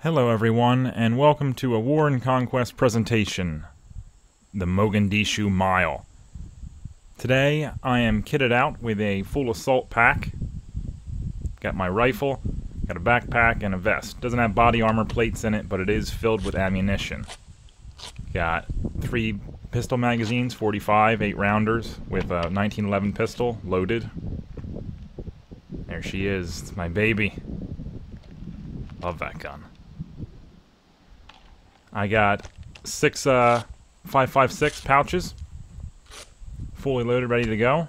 Hello everyone, and welcome to a War and Conquest presentation, the Mogadishu Mile. Today I am kitted out with a full assault pack. Got my rifle, got a backpack, and a vest. Doesn't have body armor plates in it, but it is filled with ammunition. Got 3 pistol magazines, 45, 8-rounders, with a 1911 pistol, loaded. There she is, it's my baby. Love that gun. I got 6 5.56 pouches, fully loaded, ready to go.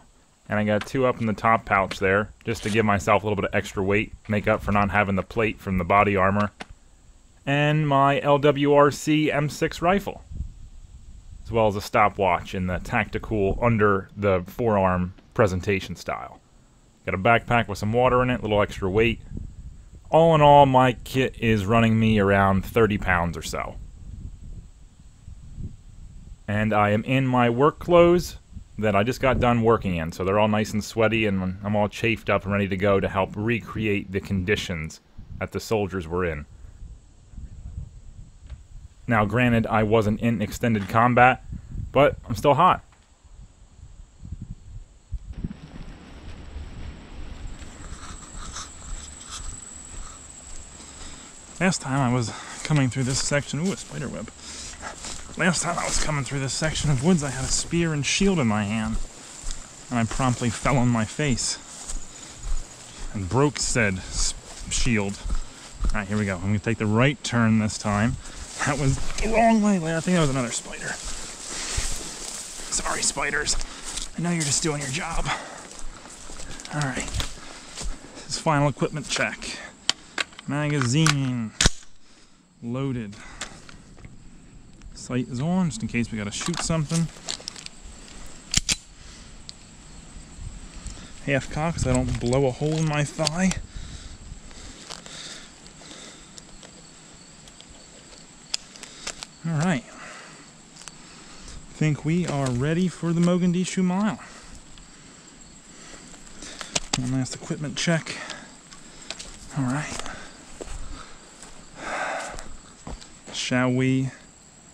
And I got 2 up in the top pouch there, just to give myself a little bit of extra weight, make up for not having the plate from the body armor. And my LWRC M6 rifle, as well as a stopwatch in the tactical under the forearm presentation style. Got a backpack with some water in it, a little extra weight. All in all, my kit is running me around 30 pounds or so. And I am in my work clothes that I just got done working in, so they're all nice and sweaty, and I'm all chafed up and ready to go to help recreate the conditions that the soldiers were in. Now, granted, I wasn't in extended combat, but I'm still hot. Last time I was coming through this section, ooh, a spider web. Last time I was coming through this section of woods, I had a spear and shield in my hand, and I promptly fell on my face and broke said shield. Alright, here we go. I'm going to take the right turn this time. That was the wrong way. I think that was another spider. Sorry, spiders. I know you're just doing your job. Alright. This is final equipment check. Magazine loaded. Sight is on, just in case we gotta shoot something. Half cock so I don't blow a hole in my thigh. Alright. I think we are ready for the Mogadishu Mile. One last equipment check. Alright. Shall we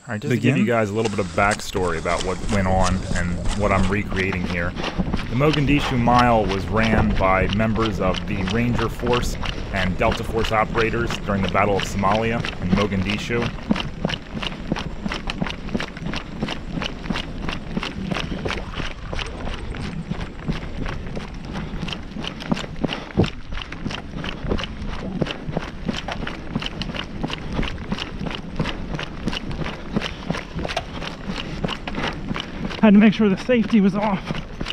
Alright, just begin? to give you guys a little bit of backstory about what went on and what I'm recreating here. The Mogadishu Mile was ran by members of the Ranger Force and Delta Force operators during the Battle of Somalia in Mogadishu. Had to make sure the safety was off,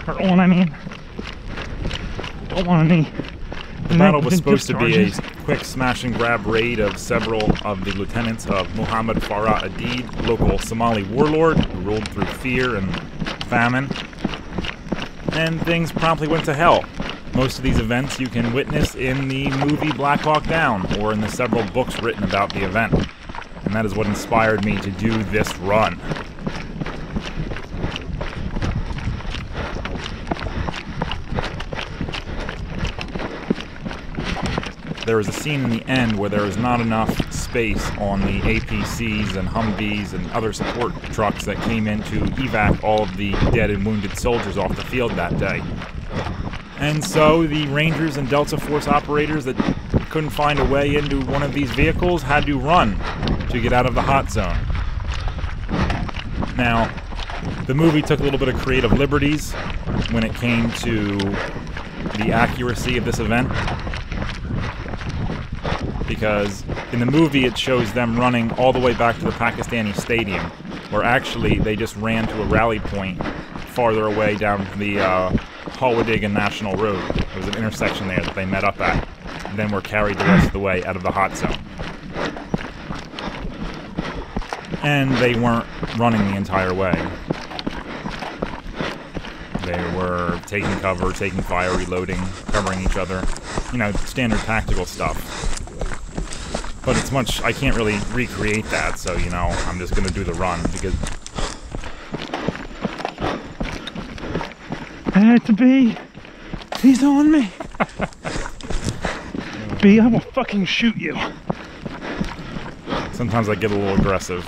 or on, I mean. Don't want any. The battle was supposed to be a quick smash and grab raid of several of the lieutenants of Muhammad Farah Adid, local Somali warlord who ruled through fear and famine. And things promptly went to hell. Most of these events you can witness in the movie Black Hawk Down, or in the several books written about the event. And that is what inspired me to do this run. There is a scene in the end where there is not enough space on the APCs and Humvees and other support trucks that came in to evac all of the dead and wounded soldiers off the field that day. And so the Rangers and Delta Force operators that couldn't find a way into one of these vehicles had to run to get out of the hot zone. Now, the movie took a little bit of creative liberties when it came to the accuracy of this event. Because in the movie it shows them running all the way back to the Pakistani stadium, where actually they just ran to a rally point farther away down the Hawadigan National Road. There was an intersection there that they met up at, and then were carried the rest of the way out of the hot zone. And they weren't running the entire way. They were taking cover, taking fire, reloading, covering each other. You know, standard tactical stuff. But it's much, I can't really recreate that, so, you know, I'm just going to do the run, because... It's a bee! He's on me! B, I will fucking shoot you. Sometimes I get a little aggressive.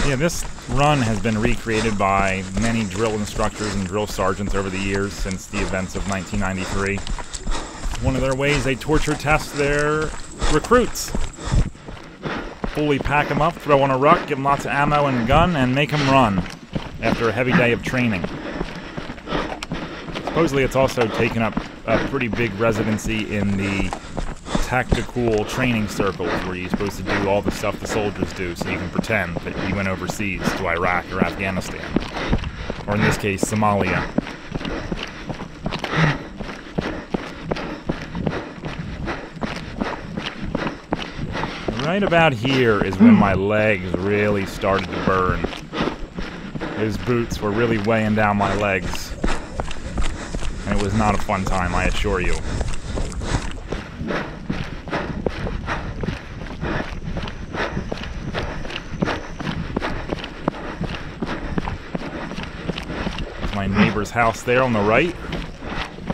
Yeah, this run has been recreated by many drill instructors and drill sergeants over the years since the events of 1993. One of their ways they torture test their recruits. Fully pack them up, throw on a ruck, give them lots of ammo and gun, and make them run after a heavy day of training. Supposedly it's also taken up a pretty big residency in the tactical training circles where you're supposed to do all the stuff the soldiers do so you can pretend that you went overseas to Iraq or Afghanistan. Or in this case, Somalia. Right about here is when my legs really started to burn. Those boots were really weighing down my legs. And it was not a fun time, I assure you. My neighbor's house there on the right.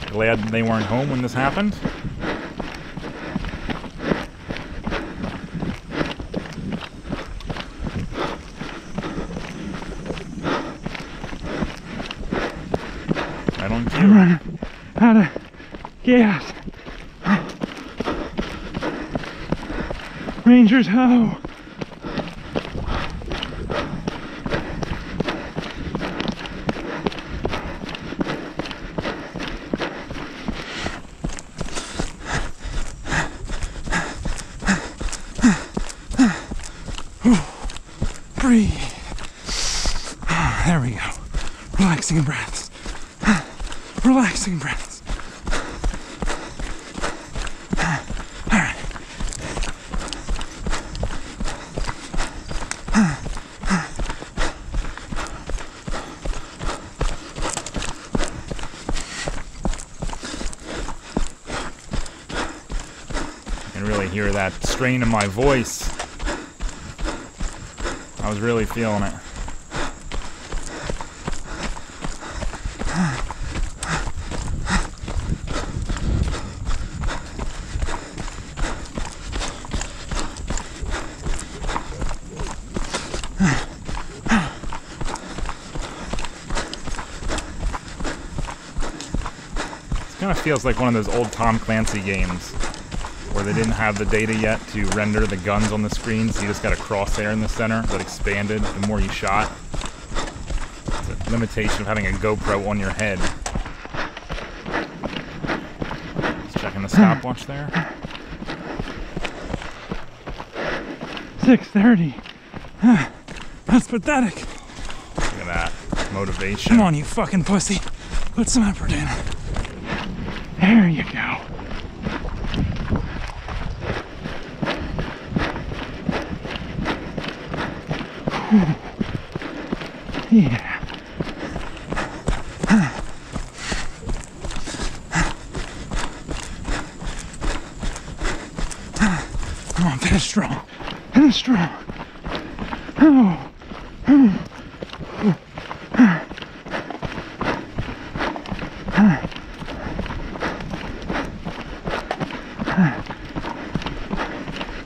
Glad they weren't home when this happened. Right on cue. I'm running out of gas. Rangers, ho! Breathe. There we go. Relaxing breaths. Relaxing breaths. All right. I can really hear that strain in my voice. I was really feeling it. Kind of feels like one of those old Tom Clancy games where they didn't have the data yet to render the guns on the screen, so you just got a crosshair in the center that expanded the more you shot. It's a limitation of having a GoPro on your head. Just checking the stopwatch there. 6:30. That's pathetic. Look at that. Motivation. Come on, you fucking pussy. Put some effort in. There you go. Yeah. Come on, finish strong. Finish strong. Oh.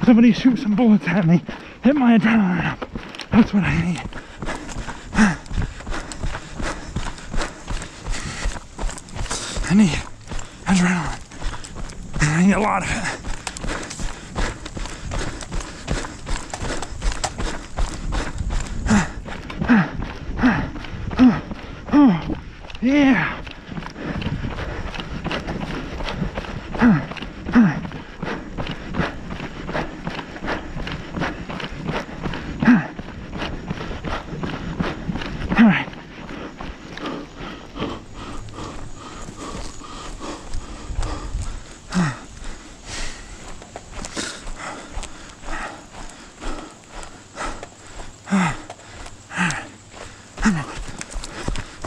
Somebody shoot some bullets at me. Hit my adrenaline up. That's what I need. I need adrenaline. I need a lot of it. Yeah. All right.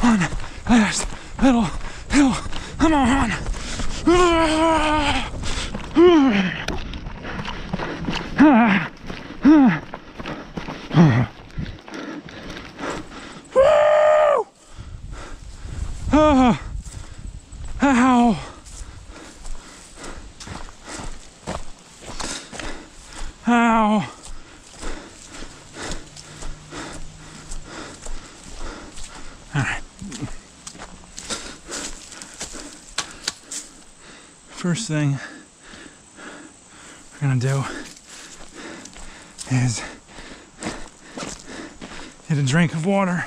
One last little hill. Come on. Woo! Ow! First thing we're gonna do is get a drink of water.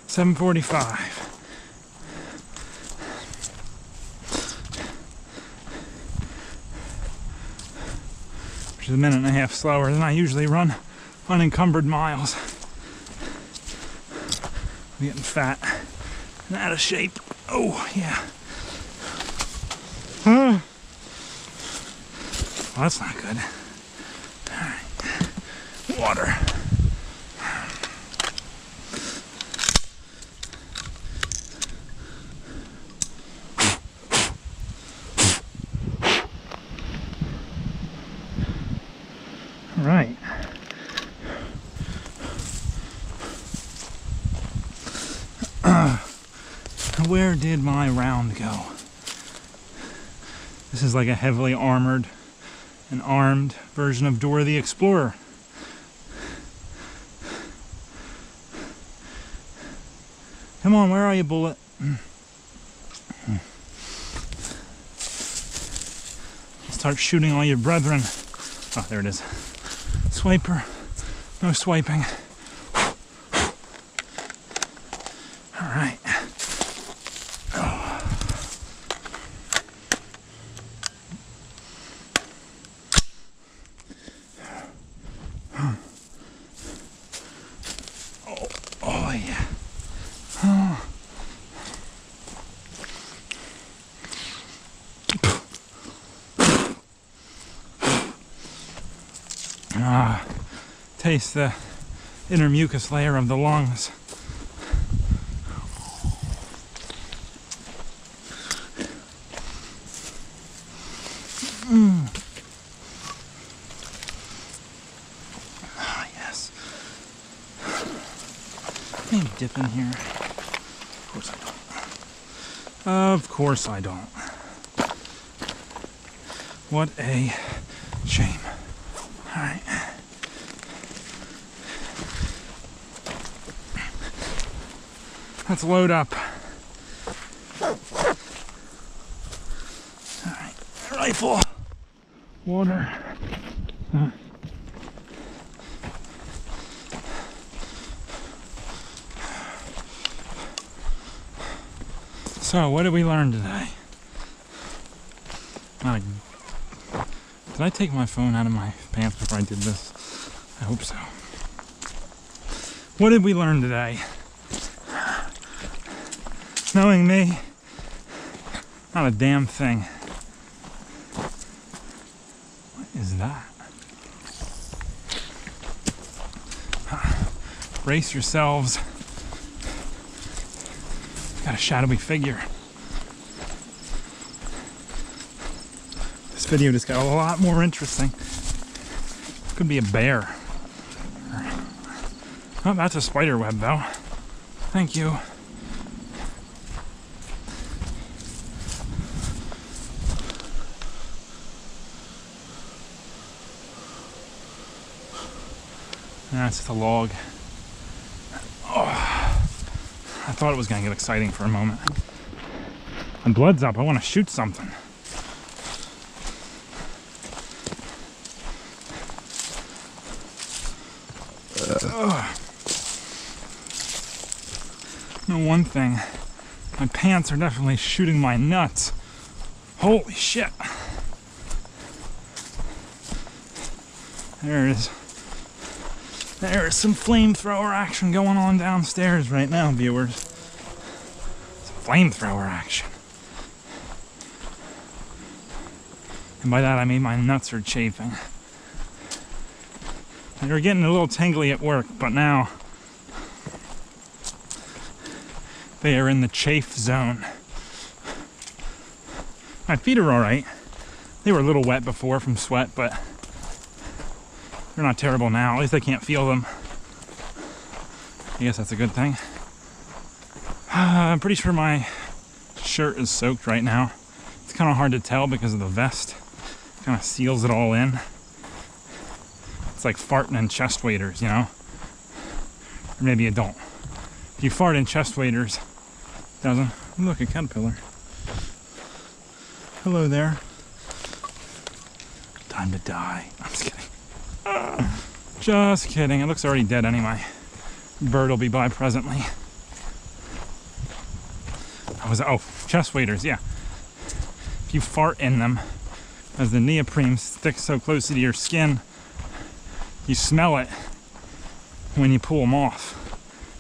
$7:45. Which is a minute and a half slower than I usually run unencumbered miles. I'm getting fat and out of shape. Oh, yeah. Well, that's not good. All right. Water. All right. Where did my round go? This is like a heavily armored and armed version of Dora the Explorer. Come on, where are you, bullet? Start shooting all your brethren. Oh, there it is. Swiper. No swiping. All right. Oh, yeah. Taste the inner mucus layer of the lungs. Ah, yes. Maybe dip in here. Of course I don't. Of course I don't. What a shame. All right. Let's load up. All right, rifle, water. So, what did we learn today? Did I take my phone out of my pants before I did this? I hope so. What did we learn today? Knowing me, not a damn thing. What is that? Brace yourselves. Got a shadowy figure. This video just got a lot more interesting. Could be a bear. Oh, that's a spider web though. Thank you. That's just a log. Oh, I thought it was going to get exciting for a moment. My blood's up. I want to shoot something. No, one thing. My pants are definitely shooting my nuts. Holy shit. There it is. There is some flamethrower action going on downstairs right now, viewers. Some flamethrower action. And by that I mean my nuts are chafing. They were getting a little tingly at work, but now they are in the chafe zone. My feet are alright. They were a little wet before from sweat, but they're not terrible now. At least I can't feel them. I guess that's a good thing. I'm pretty sure my shirt is soaked right now. It's kind of hard to tell because of the vest. It kind of seals it all in. It's like farting in chest waders, you know? Or maybe you don't. If you fart in chest waders, doesn't. Look, a caterpillar. Hello there. Time to die. I'm just kidding. Just kidding. It looks already dead anyway. Bird will be by presently. Oh, chest waders, yeah. If you fart in them, as the neoprene sticks so closely to your skin, you smell it when you pull them off.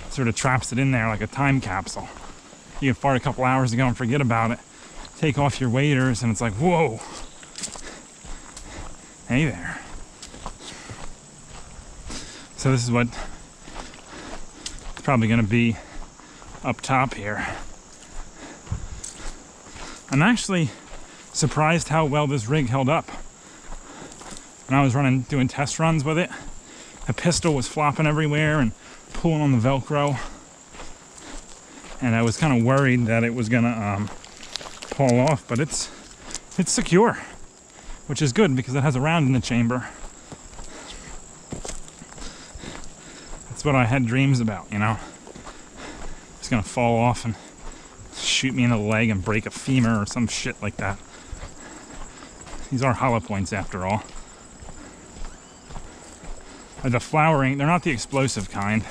It sort of traps it in there like a time capsule. You can fart a couple hours ago and forget about it. Take off your waders and it's like, whoa. Hey there. So this is what it's probably going to be up top here. I'm actually surprised how well this rig held up. When I was doing test runs with it, the pistol was flopping everywhere and pulling on the Velcro. And I was kind of worried that it was gonna fall off, but it's secure, which is good because it has a round in the chamber. That's what I had dreams about, you know. It's gonna fall off and shoot me in the leg and break a femur or some shit like that. These are hollow points after all. The flowering, they're not the explosive kind.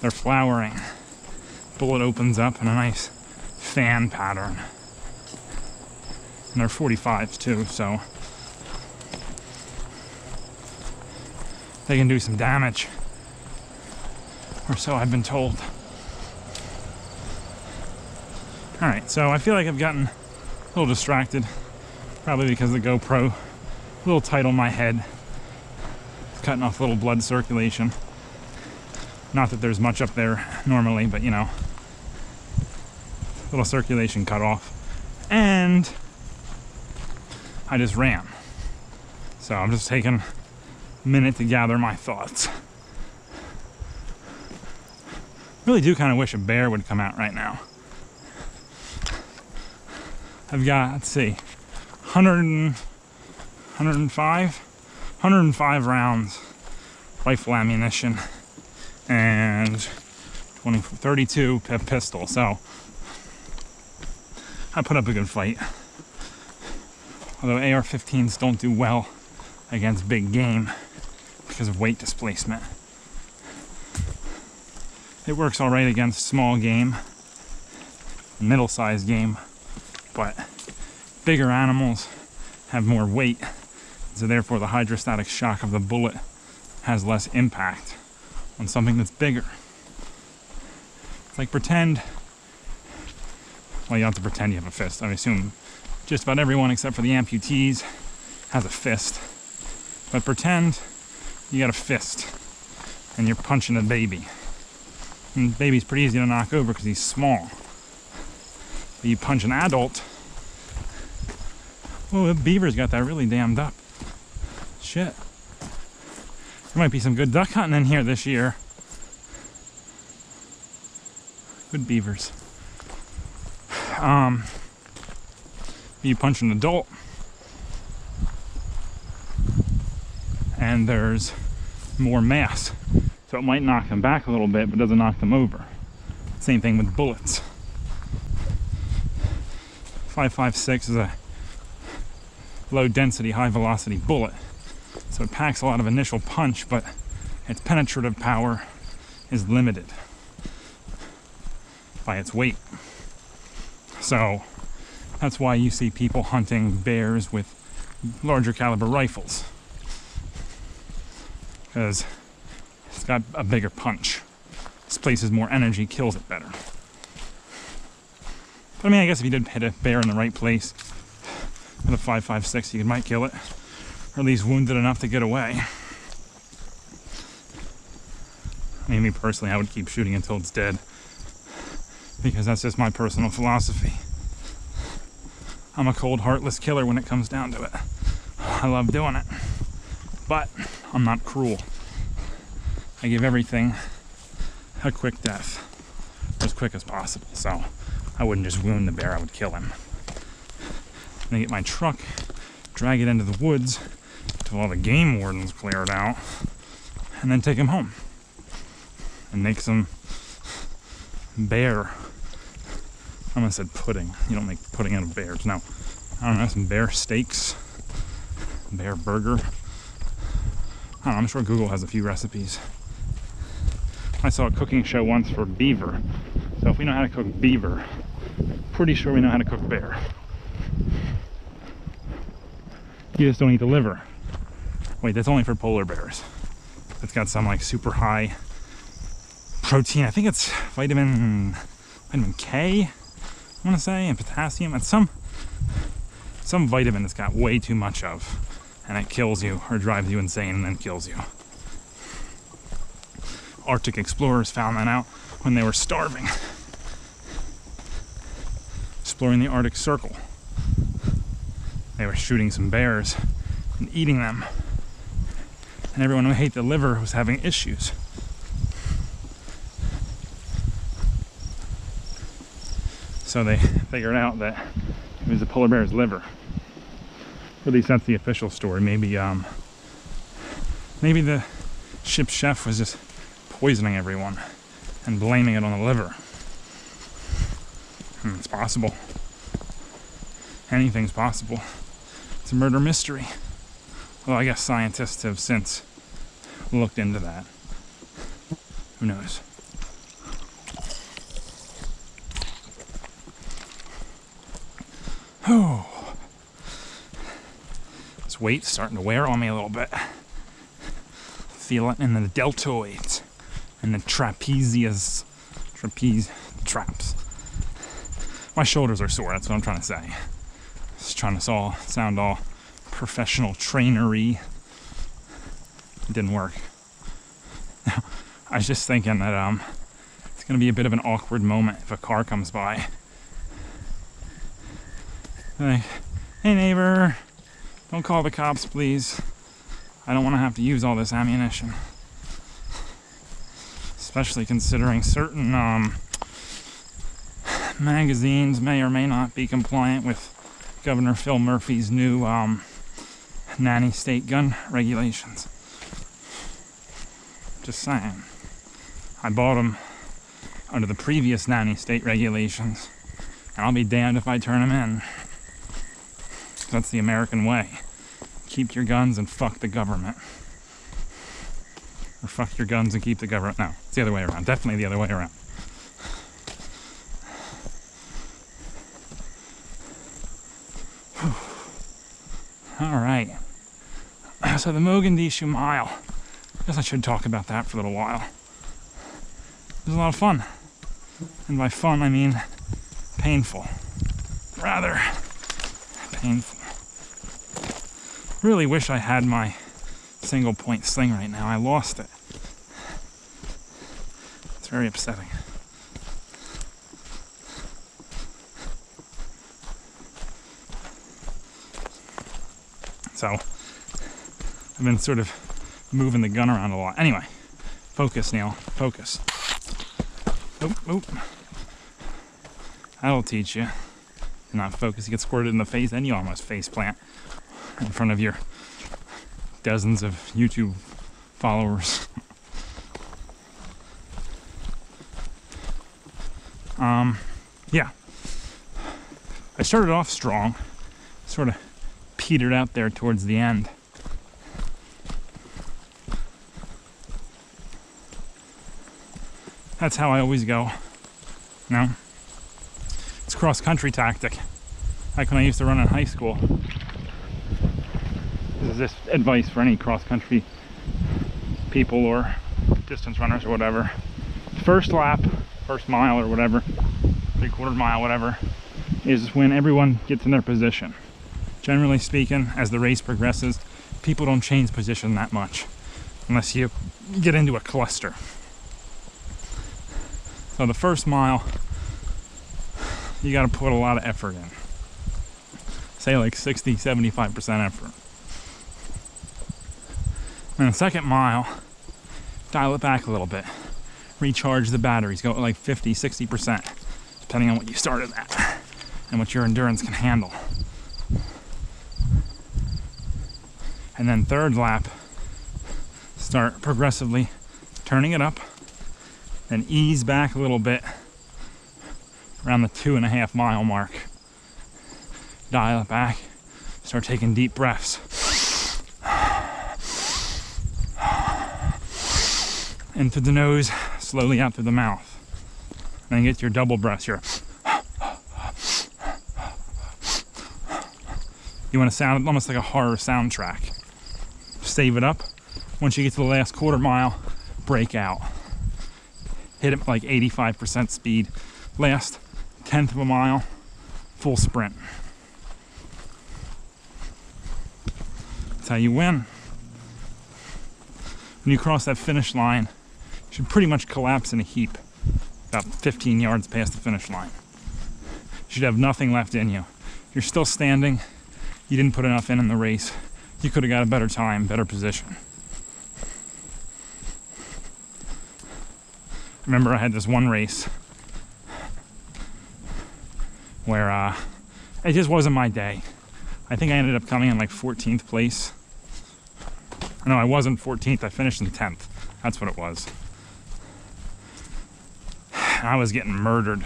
They're flowering. Bullet opens up in a nice fan pattern. And they're 45s too, so they can do some damage. Or so I've been told. Alright, so I feel like I've gotten a little distracted. Probably because the GoPro, a little tight on my head. It's cutting off a little blood circulation. Not that there's much up there normally, but you know. Little circulation cut off. And I just ran. So I'm just taking a minute to gather my thoughts. Really do kind of wish a bear would come out right now. I've got, let's see, 105 rounds rifle ammunition and 32 pistol. So I put up a good fight. Although AR-15s don't do well against big game because of weight displacement. It works all right against small game, middle-sized game, but bigger animals have more weight, so therefore the hydrostatic shock of the bullet has less impact on something that's bigger. It's like pretend, well, you don't have to pretend you have a fist. I assume just about everyone except for the amputees has a fist. But pretend you got a fist and you're punching a baby. And baby's pretty easy to knock over because he's small. But you punch an adult, well, the beaver's got that really dammed up. Shit. There might be some good duck hunting in here this year. Good beavers. You punch an adult, and there's more mass, so it might knock them back a little bit, but doesn't knock them over. Same thing with bullets. 5.56 is a low density, high velocity bullet, so it packs a lot of initial punch, but its penetrative power is limited by its weight. So that's why you see people hunting bears with larger caliber rifles, because it's got a bigger punch, displaces more energy, kills it better. But I mean, I guess if you did hit a bear in the right place with a 5.56, you might kill it, or at least wound it enough to get away. I mean, me personally, I would keep shooting until it's dead, because that's just my personal philosophy. I'm a cold, heartless killer when it comes down to it. I love doing it, but I'm not cruel. I give everything a quick death, as quick as possible, so I wouldn't just wound the bear, I would kill him. Then get my truck, drag it into the woods until all the game wardens cleared out, and then take him home and make some bear. I almost said pudding. You don't make pudding out of bears. No. I don't know, some bear steaks, bear burger. I don't know, I'm sure Google has a few recipes. I saw a cooking show once for beaver. So if we know how to cook beaver, pretty sure we know how to cook bear. You just don't eat the liver. Wait, that's only for polar bears. It's got some like super high protein. I think it's vitamin K, I want to say, and potassium. It's some vitamin that's got way too much of, and it kills you or drives you insane and then kills you. Arctic explorers found that out when they were starving, exploring the Arctic Circle. They were shooting some bears and eating them, and everyone who ate the liver was having issues. So they figured out that it was the polar bear's liver. Or at least that's the official story. Maybe the ship's chef was just poisoning everyone and blaming it on the liver. It's possible. Anything's possible. It's a murder mystery. Well, I guess scientists have since looked into that. Who knows? Oh. This weight's starting to wear on me a little bit. Feel it in the deltoids and the trapeze traps. My shoulders are sore, that's what I'm trying to say. Just trying to sound all professional trainery. It didn't work. I was just thinking that it's gonna be a bit of an awkward moment if a car comes by. Like, hey neighbor, don't call the cops, please. I don't want to have to use all this ammunition. Especially considering certain magazines may or may not be compliant with Governor Phil Murphy's new nanny state gun regulations. Just saying. I bought them under the previous nanny state regulations, and I'll be damned if I turn them in. That's the American way. Keep your guns and fuck the government. Or fuck your guns and keep the government. No, it's the other way around. Definitely the other way around. All right. So the Mogadishu Mile. I guess I should talk about that for a little while. It was a lot of fun. And by fun, I mean painful. Rather painful. Really wish I had my single point sling right now. I lost it. It's very upsetting. So I've been sort of moving the gun around a lot. Anyway, focus, Neil. Focus. Oop. That'll teach you. Do not focus. You get squirted in the face, and you almost face plant in front of your dozens of YouTube followers. Yeah. I started off strong, sort of petered out there towards the end. That's how I always go. You know? It's cross-country tactic. Like when I used to run in high school. This is just advice for any cross-country people or distance runners or whatever. First lap, first mile or whatever, 3/4 mile, whatever, is when everyone gets in their position. Generally speaking, as the race progresses, people don't change position that much unless you get into a cluster. So the first mile, you got to put a lot of effort in. Say like 60-75% effort. And the second mile, dial it back a little bit. Recharge the batteries, go at like 50-60%, depending on what you started at and what your endurance can handle. And then third lap, start progressively turning it up, then ease back a little bit around the 2.5 mile mark. Dial it back, start taking deep breaths. In through the nose, slowly out through the mouth. Then get your double breaths here. You want to sound almost like a horror soundtrack. Save it up. Once you get to the last quarter mile, break out. Hit it like 85% speed. Last 1/10 of a mile, full sprint. That's how you win. When you cross that finish line, you should pretty much collapse in a heap about 15 yards past the finish line. You should have nothing left in you. You're still standing. You didn't put enough in the race. You could have got a better time, better position. Remember, I had this one race where it just wasn't my day. I think I ended up coming in like 14th place. No, I wasn't 14th. I finished in 10th. That's what it was. I was getting murdered.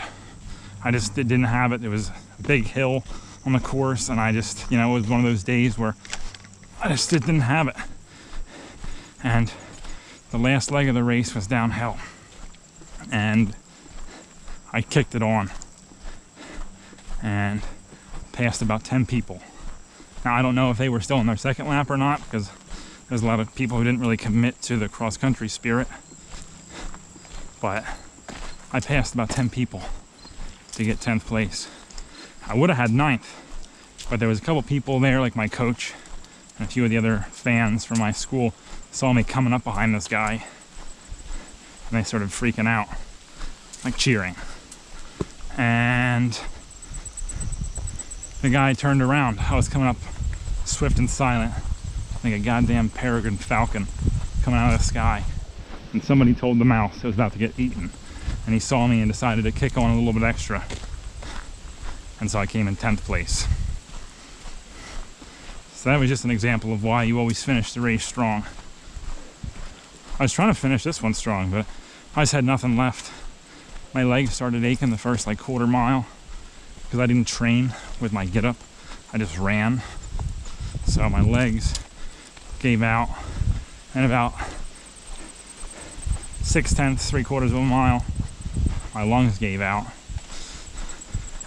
I just didn't have it. It was a big hill on the course, and I just, it was one of those days where I just didn't have it. And the last leg of the race was downhill, and I kicked it on and passed about 10 people. Now, I don't know if they were still on their second lap or not, because there's a lot of people who didn't really commit to the cross-country spirit, but I passed about 10 people to get 10th place. I would have had 9th, but there was a couple people there, like my coach and a few of the other fans from my school, saw me coming up behind this guy, and they started freaking out, like cheering. And the guy turned around. I was coming up swift and silent, like a goddamn peregrine falcon coming out of the sky. And somebody told the mouse it was about to get eaten. And he saw me and decided to kick on a little bit extra. And so I came in 10th place. So that was just an example of why you always finish the race strong. I was trying to finish this one strong, but I just had nothing left. My legs started aching the first like quarter mile because I didn't train with my get up. I just ran. So my legs gave out, and about 6/10, 3/4 of a mile, my lungs gave out.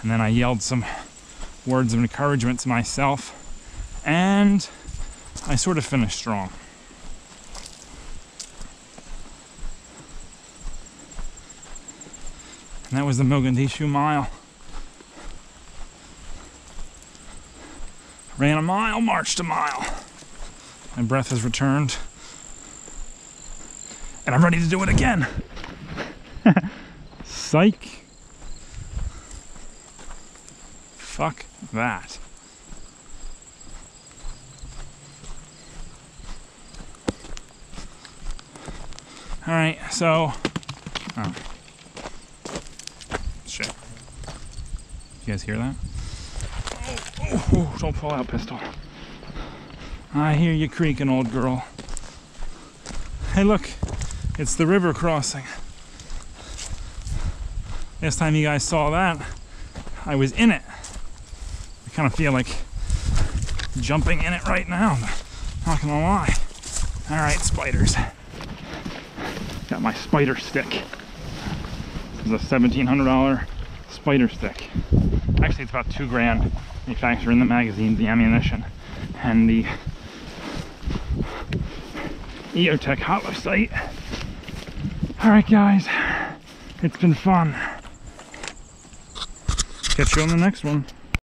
And then I yelled some words of encouragement to myself, and I sort of finished strong. And that was the Mogadishu Mile. Ran a mile, marched a mile. My breath has returned, and I'm ready to do it again. Psych. Fuck that. All right, so, oh, shit. You guys hear that? Oh, don't fall out, pistol. I hear you creaking, old girl. Hey, look, it's the river crossing. Last time you guys saw that, I was in it. I kind of feel like jumping in it right now, not gonna lie. All right, spiders. Got my spider stick. This is a $1,700 spider stick. Actually, it's about $2 grand. They factor in the magazine, the ammunition, and the EOTech hollow sight. All right, guys, it's been fun. Catch you on the next one.